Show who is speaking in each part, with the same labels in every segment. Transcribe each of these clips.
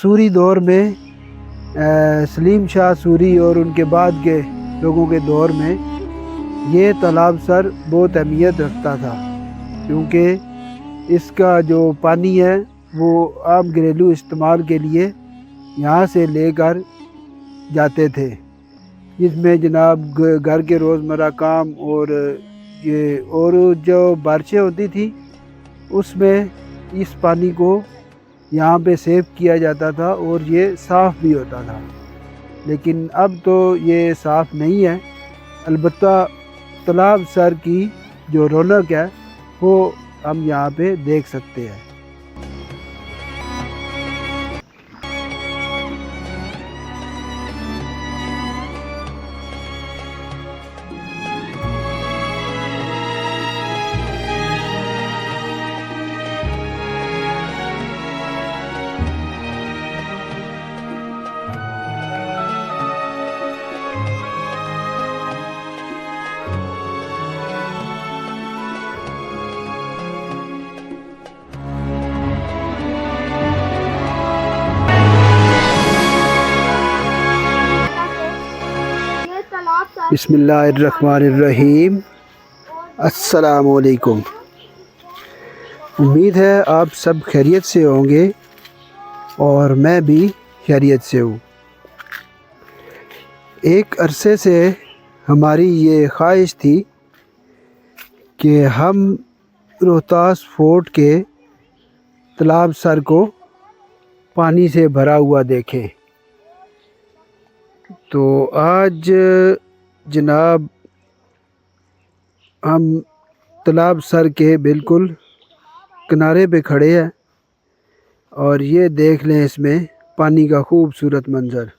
Speaker 1: सूरी दौर में सलीम शाह सूरी और उनके बाद के लोगों के दौर में ये तालाब सर बहुत अहमियत रखता था, क्योंकि इसका जो पानी है वो आम घरेलू इस्तेमाल के लिए यहाँ से लेकर जाते थे, जिसमें जनाब घर के रोज़मर्रा काम और जो बारिशें होती थी उसमें इस पानी को यहाँ पे सेव किया जाता था और ये साफ़ भी होता था। लेकिन अब तो ये साफ़ नहीं है। अलबत्ता तालाब सर की जो रौनक है वो हम यहाँ पे देख सकते हैं। बिस्मिल्लाहिर्रहमानिर्रहीम। अस्सलामुअलैकुम। उम्मीद है आप सब खैरियत से होंगे और मैं भी खैरियत से हूँ। एक अरसे से हमारी ये ख्वाहिश थी कि हम रोहतास फोर्ट के तालाब सर को पानी से भरा हुआ देखें। तो आज जनाब हम तालाब सर के बिल्कुल किनारे पे खड़े हैं और ये देख लें इसमें पानी का खूबसूरत मंज़र।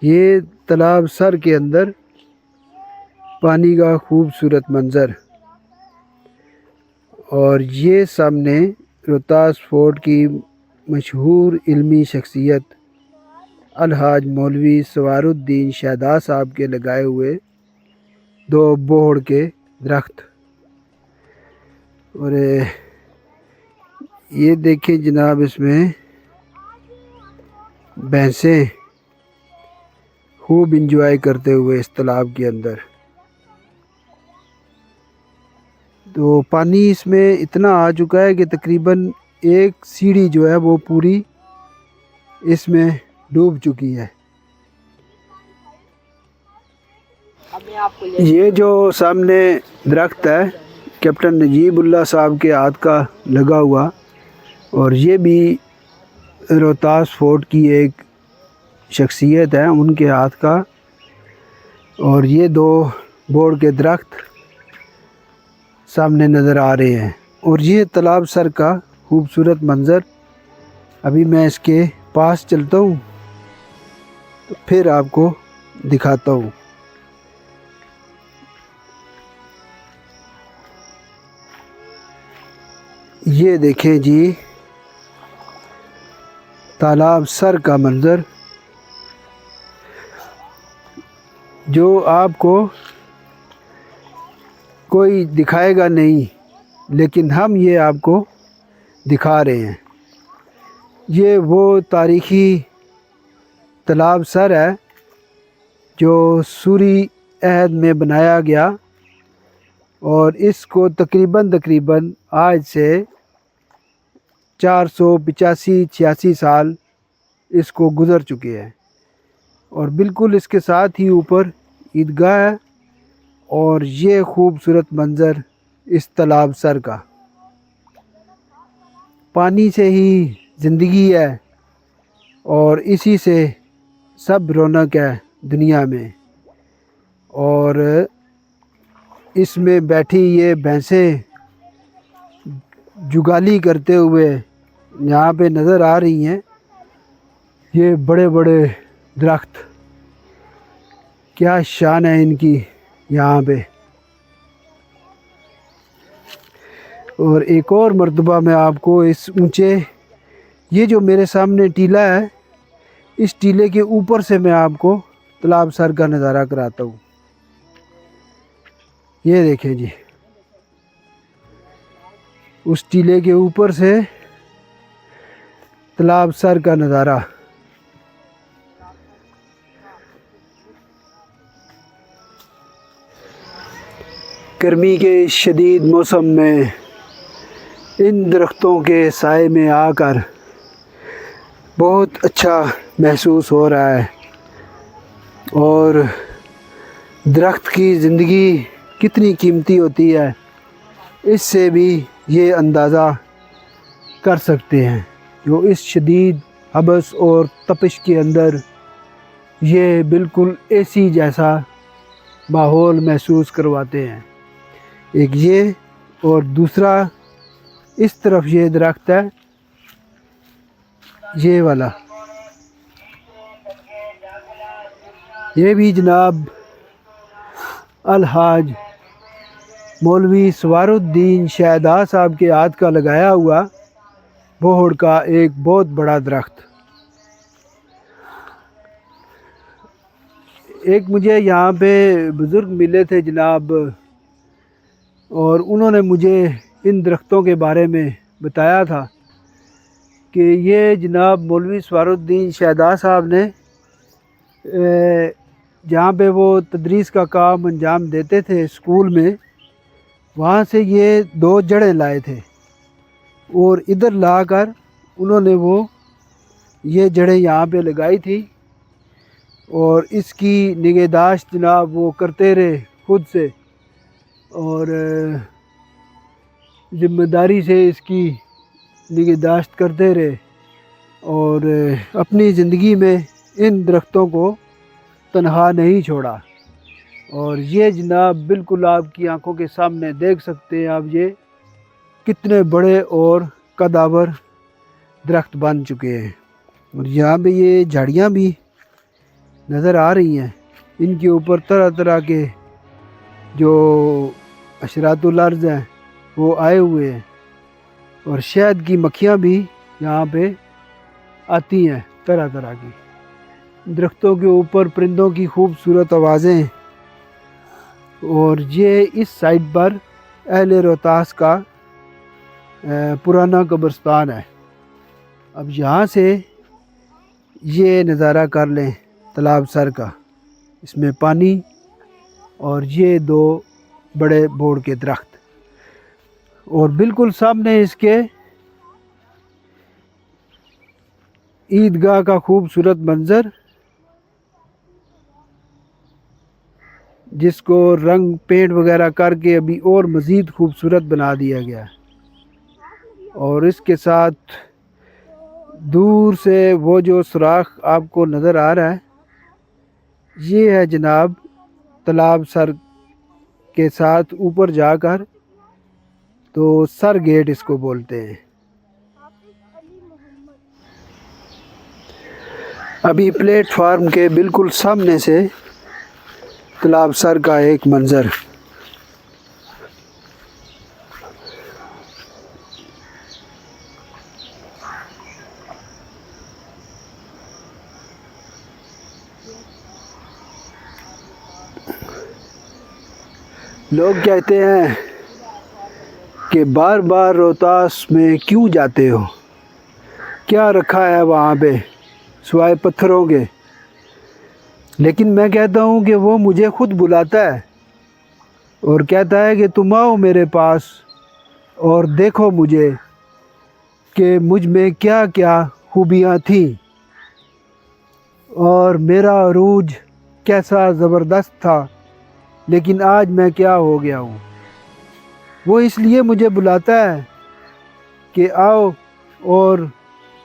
Speaker 1: ये तालाब सर के अंदर पानी का खूबसूरत मंज़र, और ये सामने रोहतास फोर्ट की मशहूर इल्मी शख्सियत अलहाज मौलवी सवारुद्दीन शहदाद साहब के लगाए हुए 2 बोहड़ के दरख्त। और ये देखें जनाब, इसमें भैंसें खूब इंजॉय करते हुए इस तालाब के अंदर। तो पानी इसमें इतना आ चुका है कि तकरीबन एक सीढ़ी जो है वो पूरी इसमें डूब चुकी है। ये जो सामने दरख्त है कैप्टन नजीबुल्लाह साहब के हाथ का लगा हुआ, और ये भी रोहतास फोर्ट की एक शख्सियत है उनके हाथ का। और ये 2 बोहड़ के दरख्त सामने नज़र आ रहे हैं, और ये तालाब सर का खूबसूरत मंज़र। अभी मैं इसके पास चलता हूँ तो फिर आपको दिखाता हूँ। ये देखें जी तालाब सर का मंज़र, जो आपको कोई दिखाएगा नहीं, लेकिन हम ये आपको दिखा रहे हैं। ये वो तारीख़ी तालाब सर है जो सूरी अहद में बनाया गया, और इसको तकरीबन आज से 485-86 साल इसको गुज़र चुके हैं। और बिल्कुल इसके साथ ही ऊपर ईदगाह है, और ये खूबसूरत मंज़र इस तालाब सर का। पानी से ही ज़िंदगी है और इसी से सब रौनक है दुनिया में। और इसमें बैठी ये भैंसें जुगाली करते हुए यहाँ पे नज़र आ रही हैं। ये बड़े बड़े दरख्त, क्या शान है इनकी यहाँ पे। और एक और मर्तबा मैं आपको इस ऊंचे, ये जो मेरे सामने टीला है, इस टीले के ऊपर से मैं आपको तालाब सर का नज़ारा कराता हूँ। ये देखें जी, उस टीले के ऊपर से तालाब सर का नज़ारा। गर्मी के शदीद मौसम में इन दरख्तों के साए में आकर बहुत अच्छा महसूस हो रहा है, और दरख्त की ज़िंदगी कितनी कीमती होती है इससे भी ये अंदाज़ा कर सकते हैं। जो इस शदीद हबस और तपिश के अंदर ये बिल्कुल एसी जैसा माहौल महसूस करवाते हैं। एक ये, और दूसरा इस तरफ ये दरख्त है, ये वाला, ये भी जनाब अलहाज मौलवी सवारुद्दीन शहदा साहब के हाथ का लगाया हुआ बोहड़ का एक बहुत बड़ा दरख्त। एक मुझे यहाँ पे बुज़ुर्ग मिले थे जनाब, और उन्होंने मुझे इन दरख्तों के बारे में बताया था कि ये जनाब मौलवी सवारुद्दीन शहदा साहब ने जहाँ पे वो तदरीस का काम अंजाम देते थे स्कूल में, वहाँ से ये 2 जड़ें लाए थे और इधर लाकर उन्होंने वो ये जड़ें यहाँ पे लगाई थी, और इसकी निगहदाश्त जनाब वो करते रहे खुद से, और ज़िम्मेदारी से इसकी निगहदाश्त करते रहे, और अपनी ज़िंदगी में इन दरख्तों को तन्हा नहीं छोड़ा। और ये जनाब बिल्कुल आपकी आंखों के सामने देख सकते हैं आप, ये कितने बड़े और कदावर दरख्त बन चुके हैं। और यहाँ पे ये झाड़ियाँ भी नज़र आ रही हैं, इनके ऊपर तरह तरह के जो अशरातुल अर्ज़ हैं वो आए हुए हैं, और शहद की मक्खियाँ भी यहाँ पे आती हैं तरह तरह की। दरख्तों के ऊपर परिंदों की खूबसूरत आवाज़ें, और ये इस साइड पर अहले रोहतास का पुराना कब्रिस्तान है। अब यहाँ से ये नज़ारा कर लें तालाब सर का, इसमें पानी और ये 2 बड़े बोड़ के दरख्त, और बिल्कुल सामने इसके ईदगाह का खूबसूरत मंज़र, जिसको रंग पेंट वगैरह करके अभी और मज़ीद खूबसूरत बना दिया गया। और इसके साथ दूर से वो जो सुराख आपको नज़र आ रहा है, ये है जनाब तालाब सर के साथ ऊपर जाकर तो सर गेट इसको बोलते हैं। अभी प्लेटफार्म के बिल्कुल सामने से तालाब सर का एक मंज़र। लोग कहते हैं कि बार बार रोहतास में क्यों जाते हो, क्या रखा है वहाँ पे सिवाय पत्थरों के। लेकिन मैं कहता हूँ कि वो मुझे खुद बुलाता है और कहता है कि तुम आओ मेरे पास और देखो मुझे कि मुझ में क्या क्या खूबियाँ थीं और मेरा अरूज कैसा ज़बरदस्त था, लेकिन आज मैं क्या हो गया हूँ। वो इसलिए मुझे बुलाता है कि आओ और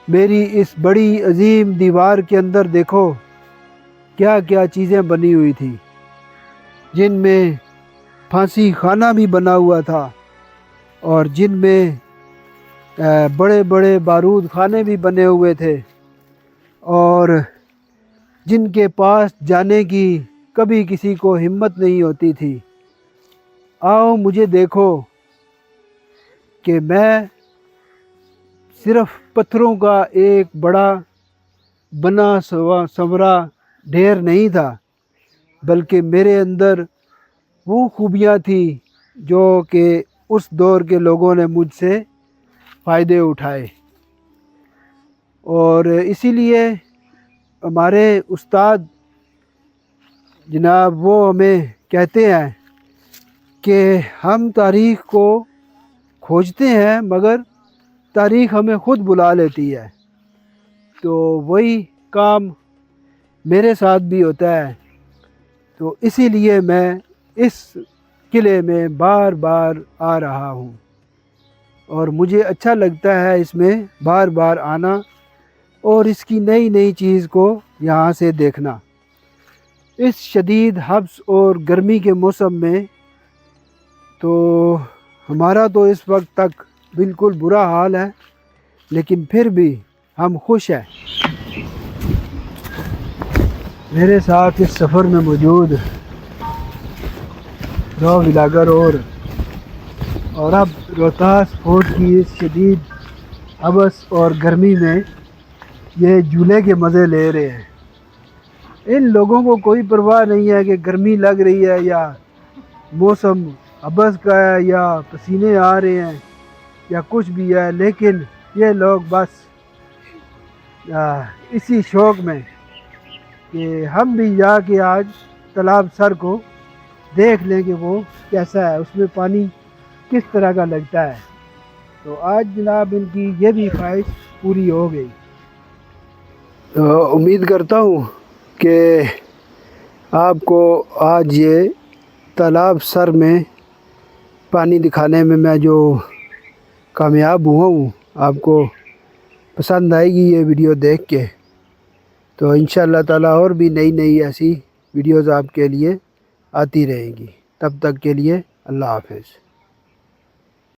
Speaker 1: मेरी इस बड़ी अजीम दीवार के अंदर देखो क्या क्या चीज़ें बनी हुई थी, जिनमें फांसी खाना भी बना हुआ था और जिनमें बड़े बड़े बारूद खाने भी बने हुए थे, और जिनके पास जाने की कभी किसी को हिम्मत नहीं होती थी। आओ मुझे देखो कि मैं सिर्फ़ पत्थरों का एक बड़ा बना संवरा ढेर नहीं था, बल्कि मेरे अंदर वो खूबियाँ थी जो कि उस दौर के लोगों ने मुझसे फ़ायदे उठाए। اور اسی لیے ہمارے استاد جناب وہ ہمیں کہتے ہیں کہ ہم تاریخ کو کھوجتے ہیں مگر تاریخ ہمیں خود بلا لیتی ہے. تو وہی کام میرے ساتھ بھی ہوتا ہے. تو اسی لیے میں اس قلعے میں بار بار آ رہا ہوں اور مجھے اچھا لگتا ہے اس میں بار بار آنا اور اس کی نئی نئی چیز کو یہاں سے دیکھنا. اس شدید حبس اور گرمی کے موسم میں تو ہمارا تو اس وقت تک بالکل برا حال ہے، لیکن پھر بھی ہم خوش ہیں. میرے ساتھ اس سفر میں موجود دو بلاگر اور اب روہتاس فورٹ کی اس شدید حبس اور گرمی میں یہ جھولے کے مزے لے رہے ہیں. ان لوگوں کو کوئی پرواہ نہیں ہے کہ گرمی لگ رہی ہے یا موسم حبس کا ہے یا پسینے آ رہے ہیں یا کچھ بھی ہے، لیکن یہ لوگ بس اسی شوق میں کہ ہم بھی جا کے آج تالاب سر کو دیکھ لیں کہ وہ کیسا ہے، اس میں پانی کس طرح کا لگتا ہے. تو آج جناب ان کی یہ بھی خواہش پوری ہو گئی. امید کرتا ہوں کہ آپ کو آج یہ تالاب سر میں پانی دکھانے میں جو کامیاب ہوا ہوں آپ کو پسند آئے گی یہ ویڈیو دیکھ کے. تو انشاءاللہ تعالیٰ اور بھی نئی نئی ایسی ویڈیوز آپ کے لیے آتی رہیں گی. تب تک کے لیے اللہ حافظ.